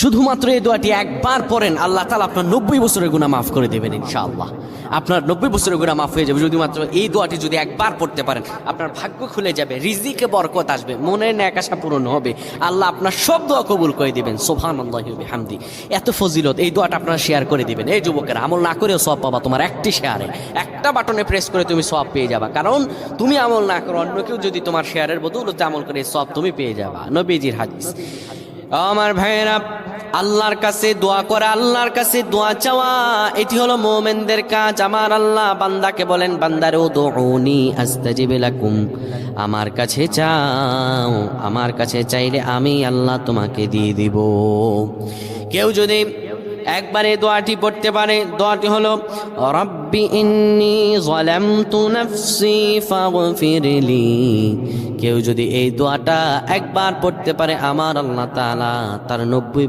শুধুমাত্র এই দোয়াটি একবার পড়েন, আল্লাহ তাআলা আপনার 90 বছরের গুনাহ মাফ করে দেবেন ইনশাআল্লাহ। আপনার 90 বছরের গুনাহ মাফ হয়ে যাবে শুধুমাত্র এই দোয়াটি যদি একবার পড়তে পারেন। আপনার ভাগ্য খুলে যাবে, রিজিকে বরকত আসবে, মনের ন্যাক আশা পূরণ হবে, আল্লাহ আপনার সব দোয়া কবুল করে দিবেন। সুবহানাল্লাহি ওয়া বিহামদি। এত ফজিলত, এই দোয়াটা আপনারা শেয়ার করে দিবেন। এই যুবকেরা, আমল না করেও সওয়াব পাবা। তোমার একটি শেয়ারে, একটা বাটনে প্রেস করে তুমি সওয়াব পেয়ে যাবা। কারণ তুমি আমল না করো, অন্য কেউ যদি তোমার শেয়ারের বদৌলতে আমল করে, সওয়াব তুমি পেয়ে যাবা। নবীজির হাদিস। আমার ভাইয়েরা, আল্লাহর কাছে দোয়া করা, আল্লাহর কাছে দোয়া চাওয়া, এটি হলো মুমিনদের কাজ। আমার আল্লাহ বান্দাকে বলেন, বান্দারে উদউনি আস্তাজিব লাকুম, আমার কাছে চাও, আমার কাছে চাইলে আমি আল্লাহ তোমাকে দিয়ে দিব। কেউ যদি একবারে দোয়াটি পড়তে পারে, দোয়াটি হলো রব্বি ইন্নী যালামতু নাফসি ফাগফিরলি। কেউ যদি এই দোয়াটা একবার পড়তে পারে, আমার আল্লাহ তাআলা তার 90